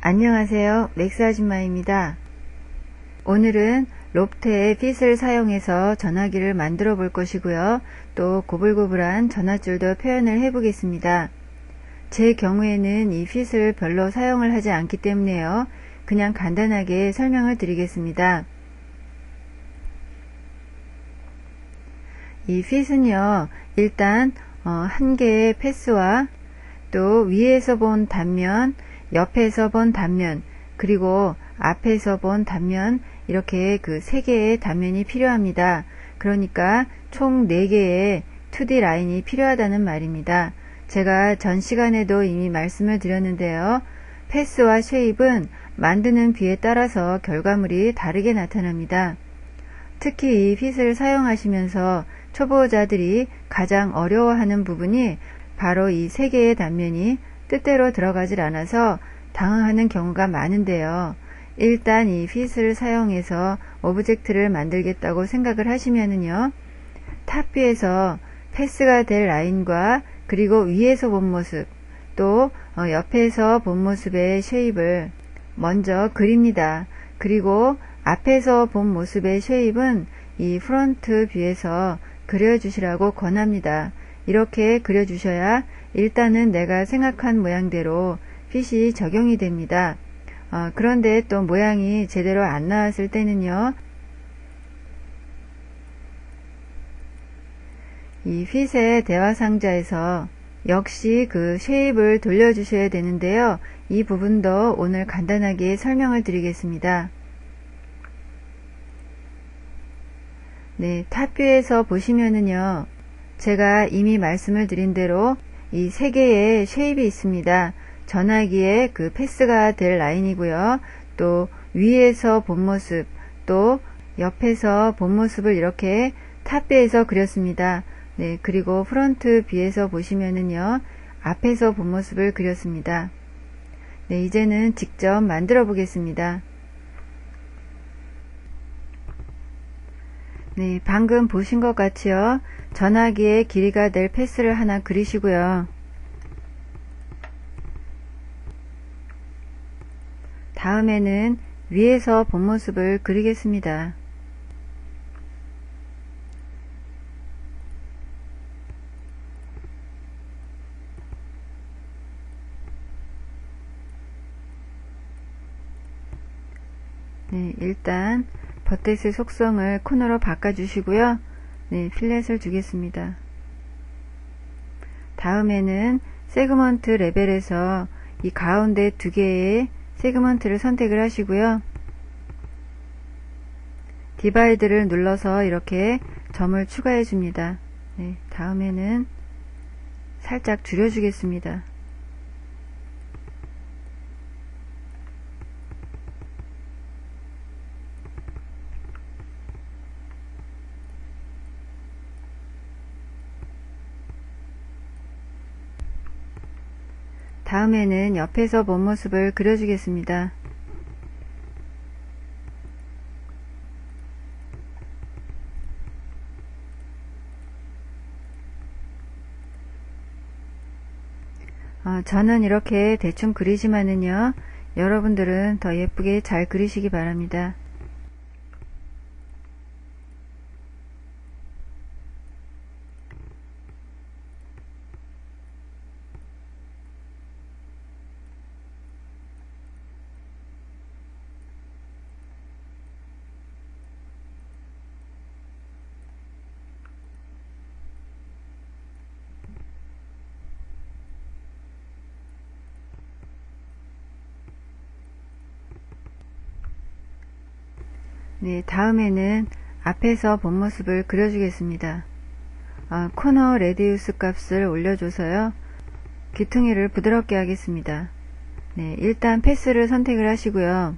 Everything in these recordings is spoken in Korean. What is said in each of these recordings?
안녕하세요. 맥스 아줌마입니다. 오늘은 롭트의 핏을 사용해서 전화기를 만들어 볼 것이고요. 또 고불고불한 전화줄도 표현을 해 보겠습니다. 제 경우에는 이 핏을 별로 사용을 하지 않기 때문에요. 그냥 간단하게 설명을 드리겠습니다. 이 핏은요, 일단 한 개의 패스와 또 위에서 본 단면, 옆에서 본 단면, 그리고 앞에서 본 단면, 이렇게 그 3개의 단면이 필요합니다. 그러니까 총 4개의 2D 라인이 필요하다는 말입니다. 제가 전 시간에도 이미 말씀을 드렸는데요. 패스와 쉐입은 만드는 비에 따라서 결과물이 다르게 나타납니다. 특히 이 핏을 사용하시면서 초보자들이 가장 어려워하는 부분이 바로 이 3개의 단면이 뜻대로 들어가질 않아서 당황하는 경우가 많은데요. 일단 이 핏을 사용해서 오브젝트를 만들겠다고 생각을 하시면은요. 탑뷰에서 패스가 될 라인과 그리고 위에서 본 모습 또 옆에서 본 모습의 쉐입을 먼저 그립니다. 그리고 앞에서 본 모습의 쉐입은 이 프론트 뷰에서 그려주시라고 권합니다. 이렇게 그려주셔야 일단은 내가 생각한 모양대로 핏이 적용이 됩니다. 그런데 또 모양이 제대로 안 나왔을 때는요. 이 핏의 대화 상자에서 역시 그 쉐입을 돌려주셔야 되는데요. 이 부분도 오늘 간단하게 설명을 드리겠습니다. 네, 탑뷰에서 보시면은요. 제가 이미 말씀을 드린 대로 이 3개의 쉐입이 있습니다. 전화기에 그 패스가 될 라인이고요. 또 위에서 본 모습, 또 옆에서 본 모습을 이렇게 탑뷰에서 그렸습니다. 네, 그리고 프론트 뷰에서 보시면은요. 앞에서 본 모습을 그렸습니다. 네, 이제는 직접 만들어 보겠습니다. 네, 방금 보신 것 같이요. 전화기에 길이가 될 패스를 하나 그리시고요. 다음에는 위에서 본 모습을 그리겠습니다. 네, 일단 버켓의 속성을 코너로 바꿔주시고요. 네, 필렛을 주겠습니다. 다음에는 세그먼트 레벨에서 이 가운데 2개의 세그먼트를 선택을 하시고요. 디바이드를 눌러서 이렇게 점을 추가해 줍니다. 네, 다음에는 살짝 줄여 주겠습니다. 다음에는 옆에서 본 모습을 그려주겠습니다. 저는 이렇게 대충 그리지만은요, 여러분들은 더 예쁘게 잘 그리시기 바랍니다. 네, 다음에는 앞에서 본 모습을 그려주겠습니다. 코너 레디우스 값을 올려줘서요. 귀퉁이를 부드럽게 하겠습니다. 네, 일단 패스를 선택을 하시고요.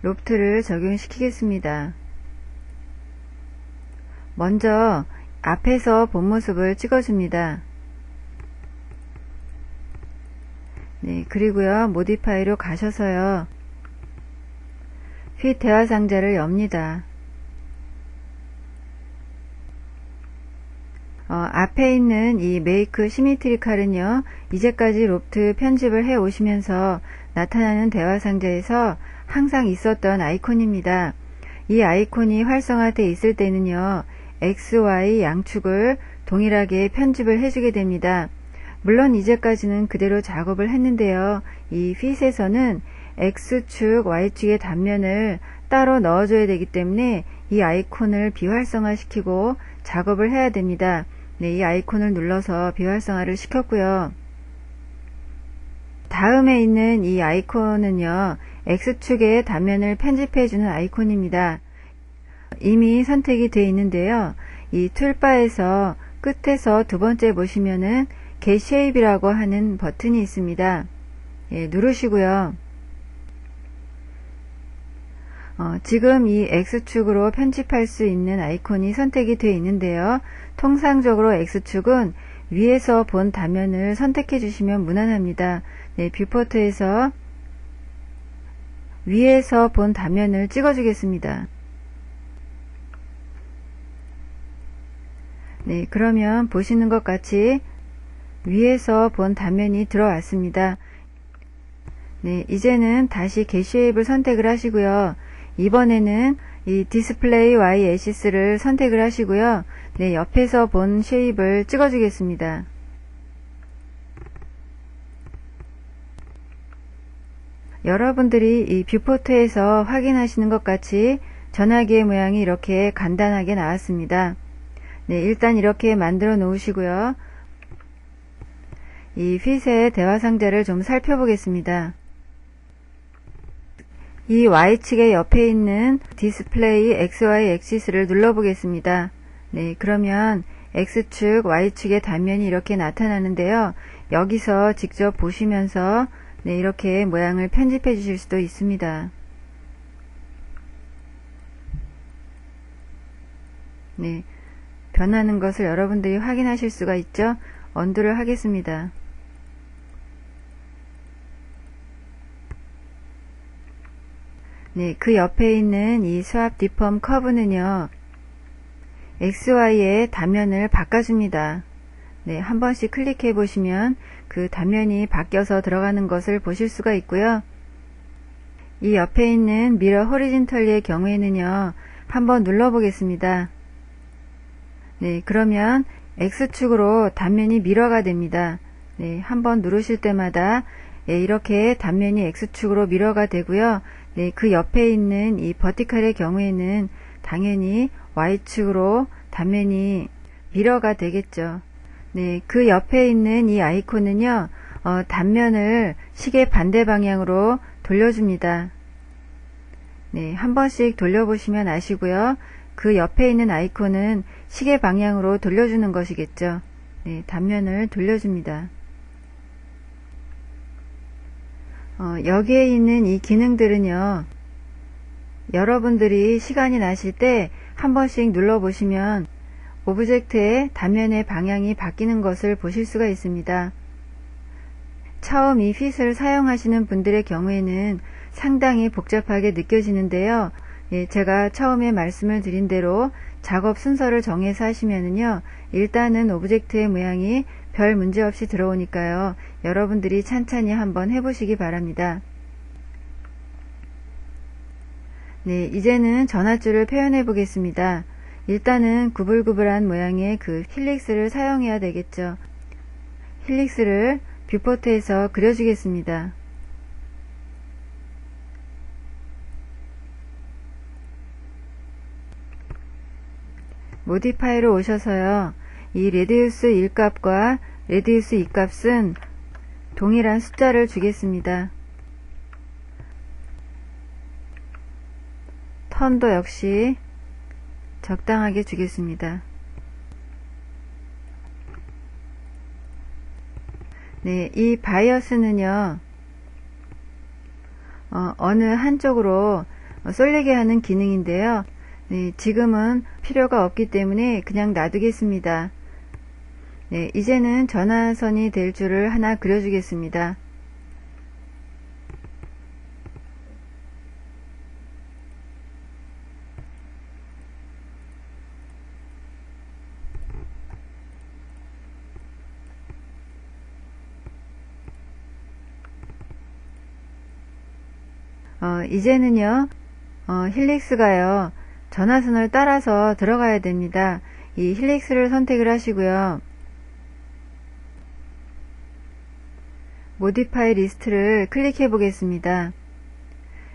롭트를 적용시키겠습니다. 먼저 앞에서 본 모습을 찍어줍니다. 네, 그리고요. 모디파이로 가셔서요. 핏 대화 상자를 엽니다. 앞에 있는 이 메이크 시미트리칼은요, 이제까지 로프트 편집을 해 오시면서 나타나는 대화 상자에서 항상 있었던 아이콘입니다. 이 아이콘이 활성화되어 있을 때는요, X, Y 양축을 동일하게 편집을 해주게 됩니다. 물론 이제까지는 그대로 작업을 했는데요, 이 핏에서는 X축, Y축의 단면을 따로 넣어줘야 되기 때문에 이 아이콘을 비활성화시키고 작업을 해야 됩니다. 네, 이 아이콘을 눌러서 비활성화를 시켰고요. 다음에 있는 이 아이콘은요, X축의 단면을 편집해주는 아이콘입니다. 이미 선택이 되어 있는데요. 이 툴바에서 끝에서 두 번째 보시면은 Get Shape이라고 하는 버튼이 있습니다. 예, 누르시고요. 지금 이 X축으로 편집할 수 있는 아이콘이 선택이 되어 있는데요. 통상적으로 X축은 위에서 본 단면을 선택해 주시면 무난합니다. 네, 뷰포트에서 위에서 본 단면을 찍어 주겠습니다. 네, 그러면 보시는 것 같이 위에서 본 단면이 들어왔습니다. 네, 이제는 다시 게시앱을 선택을 하시고요. 이번에는 이 디스플레이 Y 애시스를 선택을 하시고요. 네, 옆에서 본 쉐입을 찍어 주겠습니다. 여러분들이 이 뷰포트에서 확인하시는 것 같이 전화기의 모양이 이렇게 간단하게 나왔습니다. 네, 일단 이렇게 만들어 놓으시고요. 이 핏의 대화 상자를 좀 살펴보겠습니다. 이 Y축의 옆에 있는 디스플레이 XY 액시스를 눌러보겠습니다. 네, 그러면 X축, Y축의 단면이 이렇게 나타나는데요. 여기서 직접 보시면서 네, 이렇게 모양을 편집해 주실 수도 있습니다. 네, 변하는 것을 여러분들이 확인하실 수가 있죠. 언두를 하겠습니다. 네, 그 옆에 있는 이 스왑 디펌 커브는요, XY의 단면을 바꿔줍니다. 네, 한 번씩 클릭해 보시면 그 단면이 바뀌어서 들어가는 것을 보실 수가 있고요. 이 옆에 있는 미러 호리진털리의 경우에는요, 한번 눌러 보겠습니다. 네, 그러면 X축으로 단면이 미러가 됩니다. 네, 한번 누르실 때마다 네, 이렇게 단면이 X축으로 미러가 되고요. 네, 그 옆에 있는 이 버티컬의 경우에는 당연히 Y축으로 단면이 미러가 되겠죠. 네, 그 옆에 있는 이 아이콘은요, 단면을 시계 반대 방향으로 돌려줍니다. 네, 한 번씩 돌려보시면 아시고요. 그 옆에 있는 아이콘은 시계 방향으로 돌려주는 것이겠죠. 네, 단면을 돌려줍니다. 여기에 있는 이 기능들은요, 여러분들이 시간이 나실 때 한 번씩 눌러보시면 오브젝트의 단면의 방향이 바뀌는 것을 보실 수가 있습니다. 처음 이 핏을 사용하시는 분들의 경우에는 상당히 복잡하게 느껴지는데요. 예, 제가 처음에 말씀을 드린 대로 작업 순서를 정해서 하시면은요, 일단은 오브젝트의 모양이 별 문제 없이 들어오니까요, 여러분들이 찬찬히 한번 해보시기 바랍니다. 네, 이제는 전화줄을 표현해 보겠습니다. 일단은 구불구불한 모양의 그 힐릭스를 사용해야 되겠죠. 힐릭스를 뷰포트에서 그려주겠습니다. 모디파이로 오셔서요, 이 레디우스 1값과 레디우스 2값은 동일한 숫자를 주겠습니다. 턴도 역시 적당하게 주겠습니다. 네, 이 바이어스는요, 어느 한쪽으로 쏠리게 하는 기능인데요. 네, 지금은 필요가 없기 때문에 그냥 놔두겠습니다. 네, 이제는 전화선이 될 줄을 하나 그려주겠습니다. 이제는요, 힐릭스가요, 전화선을 따라서 들어가야 됩니다. 이 힐릭스를 선택을 하시고요. 모디파이 리스트를 클릭해 보겠습니다.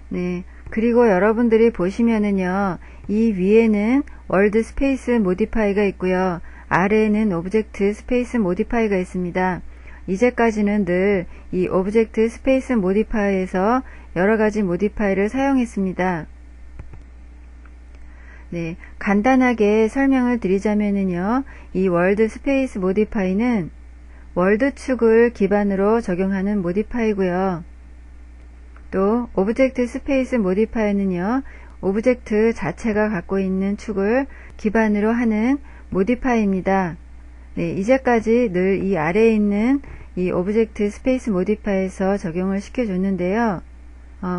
네. 그리고 여러분들이 보시면은요, 이 위에는 월드 스페이스 모디파이가 있고요. 아래에는 오브젝트 스페이스 모디파이가 있습니다. 이제까지는 늘 이 오브젝트 스페이스 모디파이에서 여러가지 모디파이를 사용했습니다. 네, 간단하게 설명을 드리자면은요, 이 월드 스페이스 모디파이는 월드 축을 기반으로 적용하는 모디파이고요. 또 오브젝트 스페이스 모디파이는요, 오브젝트 자체가 갖고 있는 축을 기반으로 하는 모디파이입니다. 네, 이제까지 늘 이 아래에 있는 이 오브젝트 스페이스 모디파이에서 적용을 시켜줬는데요.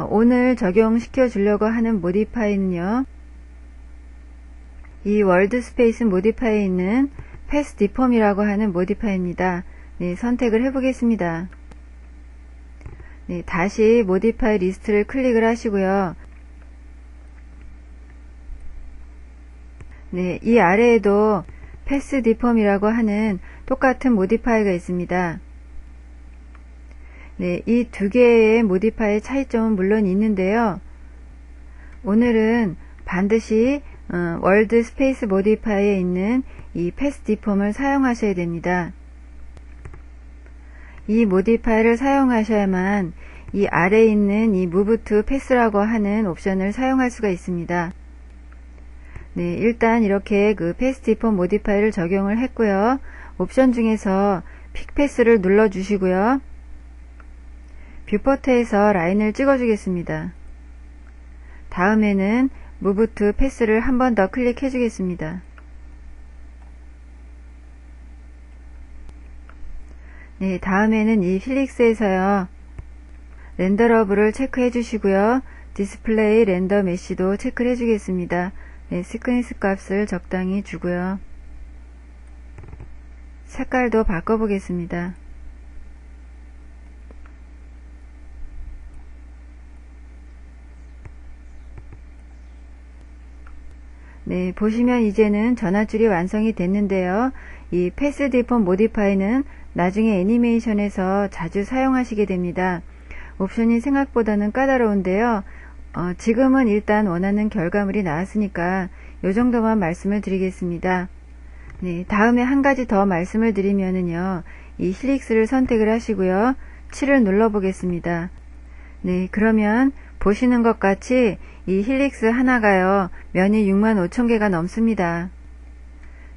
오늘 적용시켜 주려고 하는 모디파이는요, 이 월드 스페이스 모디파이에 있는 패스 디폼이라고 하는 모디파이입니다. 네, 선택을 해보겠습니다. 네, 다시 모디파이 리스트를 클릭을 하시고요. 네, 이 아래에도 패스 디폼이라고 하는 똑같은 모디파이가 있습니다. 네, 이 두 개의 모디파이의 차이점은 물론 있는데요. 오늘은 반드시 월드 스페이스 모디파이에 있는 이 패스 디폼을 사용하셔야 됩니다. 이 모디파이를 사용하셔야만 이 아래에 있는 이 Move to Pass라고 하는 옵션을 사용할 수가 있습니다. 네, 일단 이렇게 그 패스 디폼 모디파이를 적용을 했고요. 옵션 중에서 픽 패스를 눌러 주시고요. 뷰포트에서 라인을 찍어 주겠습니다. 다음에는 Move to Pass를 한 번 더 클릭해 주겠습니다. 네, 다음에는 이 힐릭스에서요, 렌더러브를 체크해 주시고요. 디스플레이 렌더 메시도 체크를 해 주겠습니다. 네, 시퀀스 값을 적당히 주고요. 색깔도 바꿔보겠습니다. 네, 보시면 이제는 전화줄이 완성이 됐는데요. 이 패스 디폼 모디파이는 나중에 애니메이션에서 자주 사용하시게 됩니다. 옵션이 생각보다는 까다로운데요. 지금은 일단 원하는 결과물이 나왔으니까 이 정도만 말씀을 드리겠습니다. 네, 다음에 한 가지 더 말씀을 드리면은요, 이 힐릭스를 선택을 하시고요. 7을 눌러 보겠습니다. 네, 그러면 보시는 것 같이 이 힐릭스 하나가요, 면이 65,000개가 넘습니다.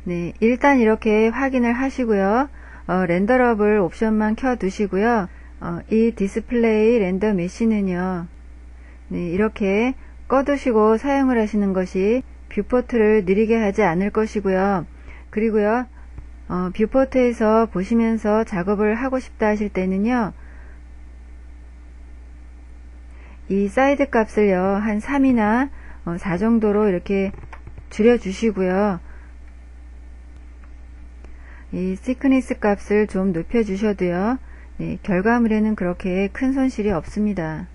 네, 일단 이렇게 확인을 하시고요. 렌더러블 옵션만 켜 두시고요. 이 디스플레이 렌더 메시는요, 네, 이렇게 꺼두시고 사용을 하시는 것이 뷰포트를 느리게 하지 않을 것이고요. 그리고요, 뷰포트에서 보시면서 작업을 하고 싶다 하실 때는요, 이 사이드 값을요, 한 3이나 4 정도로 이렇게 줄여 주시고요. 이 시크니스 값을 좀 높여 주셔도요, 네, 결과물에는 그렇게 큰 손실이 없습니다.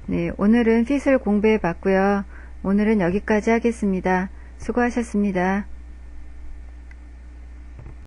네, 오늘은 핏을 공부해 봤고요. 오늘은 여기까지 하겠습니다. 수고하셨습니다.